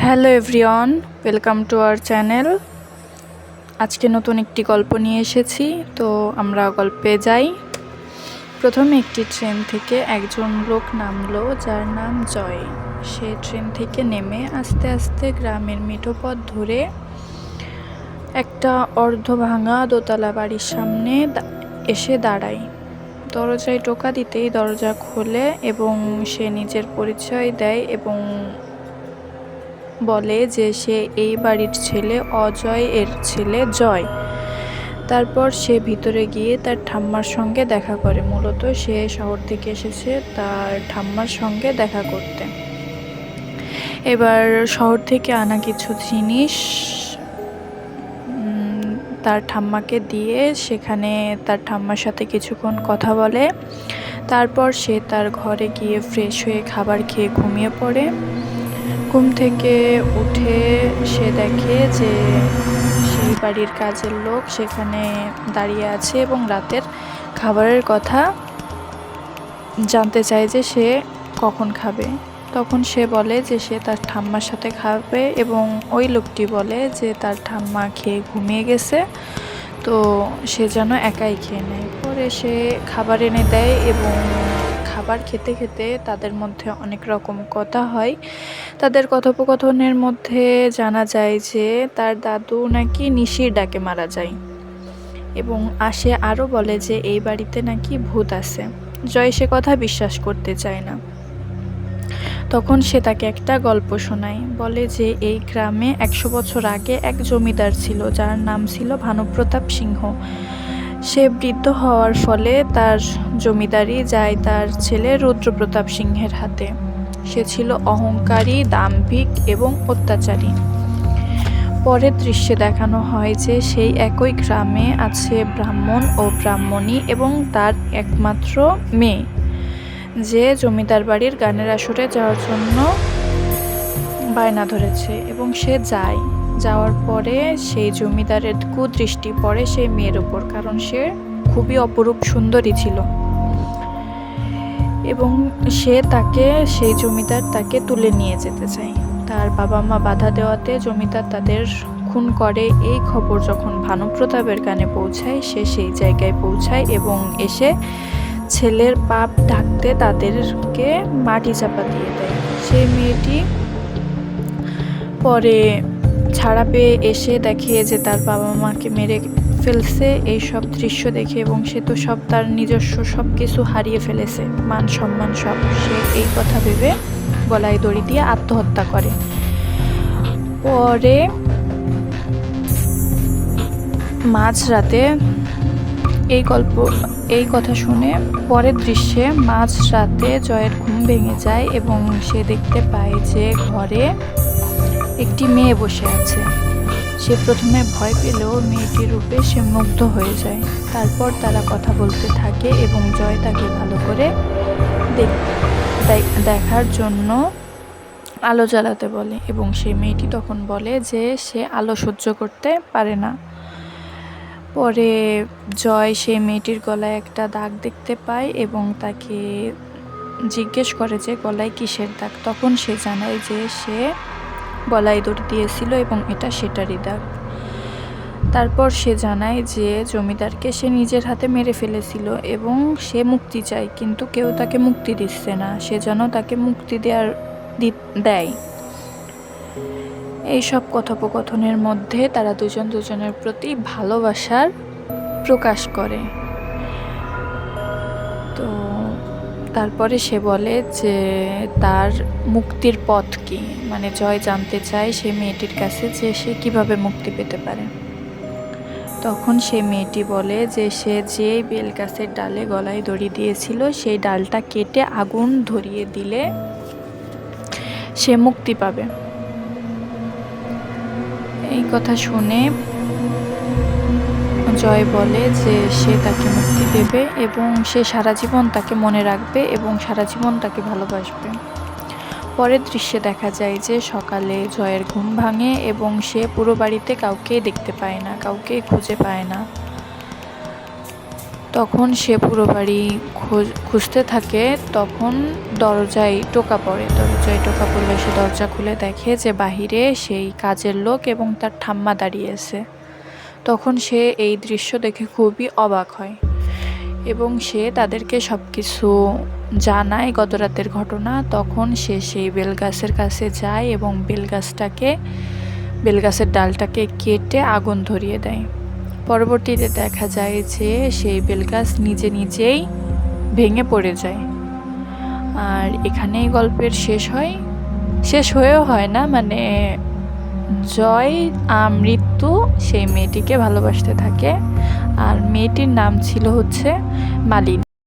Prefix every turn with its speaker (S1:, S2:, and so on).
S1: Hello everyone, welcome to our channel. আজকে নতুন একটি গল্প নিয়ে এসেছি। তো আমরা গল্পে যাই। প্রথমে একটি ট্রেন থেকে একজন লোক নামলো, যার নাম জয়। সে ট্রেন থেকে নেমে আস্তে আস্তে গ্রামের মেঠো পথ ধরে একটা অর্ধ ভাঙা দোতলা বাড়ির সামনে এসে দাঁড়ায়। দরজায় টোকা দিতেই দরজা খোলে এবং সে নিজের পরিচয় দেয় এবং বলে যে সে এই বাড়ির ছেলে, অজয় এর ছেলে জয়। তারপর সে ভিতরে গিয়ে তার ঠাম্মার সঙ্গে দেখা করে। মূলত সে শহর থেকে এসেছে তার ঠাম্মার সঙ্গে দেখা করতে। এবার শহর থেকে আনা কিছু জিনিস তার ঠাম্মাকে দিয়ে সেখানে তার ঠাম্মার সাথে কিছুক্ষণ কথা বলে। তারপর সে তার ঘরে গিয়ে ফ্রেশ হয়ে খাবার খেয়ে ঘুমিয়ে পড়ে। ঘুম থেকে উঠে সে দেখে যে সেই বাড়ির কাজের লোক সেখানে দাঁড়িয়ে আছে এবং রাতের খাবারের কথা জানতে চায় যে সে কখন খাবে। তখন সে বলে যে সে তার ঠাম্মার সাথে খাবে এবং ওই লোকটি বলে যে তার ঠাম্মা খেয়ে ঘুমিয়ে গেছে, তো সে যেন একাই খেয়ে নেয়। পরে সে খাবার এনে দেয় এবং খাবার খেতে খেতে তাদের মধ্যে অনেক রকম কথা হয়। তাদের কথোপকথনের মধ্যে জানা যায় যে তার দাদু নাকি নিশির ডাকে মারা যায় এবং সে আরও বলে যে এই বাড়িতে নাকি ভূত আছে। জয় সে কথা বিশ্বাস করতে চায় না। তখন সে তাকে একটা গল্প শোনায়, বলে যে এই গ্রামে 100 বছর আগে এক জমিদার ছিল যার নাম ছিল ভানুপ্রতাপ সিংহ। সে বৃদ্ধ হওয়ার ফলে তার জমিদারি যায় তার ছেলে রুদ্রপ্রতাপ সিংহের হাতে। সে ছিল অহংকারী, দাম্ভিক এবং অত্যাচারী। পরের দৃশ্যে দেখানো হয় যে সেই একই গ্রামে আছে ব্রাহ্মণ ও ব্রাহ্মণী এবং তার একমাত্র মেয়ে, যে জমিদার বাড়ির গানের আসরে যাওয়ার জন্য বায়না ধরেছে এবং সে যায়। যাওয়ার পরে সেই জমিদারের কুদৃষ্টি পড়ে সেই মেয়ের ওপর, কারণ সে খুবই অপরূপ সুন্দরী ছিল এবং সেই জমিদার তাকে তুলে নিয়ে যেতে চায়। তার বাবা মা বাধা দেওয়াতে জমিদার তাদের খুন করে। এই খবর যখন ভানুপ্রতাপের কানে পৌঁছায়, সে সেই জায়গায় পৌঁছায় এবং এসে ছেলের পাপ ঢাকতে তাদেরকে মাটি চাপা দিয়ে দেয়। সেই মেয়েটি পরে ছাড়া পেয়ে এসে দেখে যে তার বাবা মাকে মেরে ফেলছে। এই সব দৃশ্য দেখে এবং সে তো সব তার নিজস্ব সব কিছু হারিয়ে ফেলেছে, মান সম্মান সব। সে এই কথা ভেবে গলায় দড়ি দিয়ে আত্মহত্যা করে। পরে মাঝরাতে এই কথা শুনে পরের দৃশ্যে মাঝরাতে জয়ের ঘুম ভেঙে যায় এবং সে দেখতে পায় যে ঘরে একটি মেয়ে বসে আছে। সে প্রথমে ভয় পেলেও মেয়েটির রূপে সে মুগ্ধ হয়ে যায়। তারপর তারা কথা বলতে থাকে এবং জয় তাকে ভালো করে দেখার জন্য আলো জ্বালাতে বলে এবং সেই মেয়েটি তখন বলে যে সে আলো সহ্য করতে পারে না। পরে জয় সেই মেয়েটির গলায় একটা দাগ দেখতে পায় এবং তাকে জিজ্ঞেস করে যে গলায় কিসের দাগ। তখন সে জানায় যে সে গলায় দড়ি দিয়েছিল এবং এটা সেটারই দাগ। তারপর সে জানায় যে জমিদারকে সে নিজের হাতে মেরে ফেলেছিল এবং সে মুক্তি চায়, কিন্তু কেউ তাকে মুক্তি দিচ্ছে না। সে যেন তাকে মুক্তি দেয়। এই সব কথোপকথনের মধ্যে তারা দুজন দুজনের প্রতি ভালোবাসার প্রকাশ করে। তো তারপরে সে বলে যে তার মুক্তির পথ কি, মানে জয় জানতে চায় সে মেয়েটির কাছে যে সে কিভাবে মুক্তি পেতে পারে। তখন সে মেয়েটি বলে যে সে যে বেল গাছের ডালে গলায় দড়ি দিয়েছিল সেই ডালটা কেটে আগুন ধরিয়ে দিলে সে মুক্তি পাবে। এই কথা শুনে জয় বলে যে সে তাকে মুক্তি দেবে এবং সে সারা জীবন তাকে মনে রাখবে এবং সারা জীবন তাকে ভালোবাসবে। পরের দৃশ্যে দেখা যায় যে সকালে জয়ের ঘুম ভাঙে এবং সে পুরো বাড়িতে কাউকেই দেখতে পায় না, কাউকেই খুঁজে পায় না। তখন সে পুরো বাড়ি খুঁজতে থাকে। তখন দরজায় টোকা পড়ে। দরজায় টোকা পড়লে সে দরজা খুলে দেখে যে বাহিরে সেই কাজের লোক এবং তার ঠাম্মা দাঁড়িয়ে আছে। তখন সে এই দৃশ্য দেখে খুবই অবাক হয় এবং সে তাদেরকে সব কিছু জানায় গত রাতের ঘটনা। তখন সে সেই বেলগাছের কাছে যায় এবং বেলগাছের ডালটাকে কেটে আগুন ধরিয়ে দেয়। পরবর্তীতে দেখা যায় যে সেই বেলগাছ নিজে নিজেই ভেঙে পড়ে যায়। আর এখানেই গল্পের শেষ হয়েও হয় না, মানে জয় মৃত্যু সেই মেয়েটিকে ভালোবাসতে থাকে। আর মেয়েটির নাম ছিল হচ্ছে মালিনী।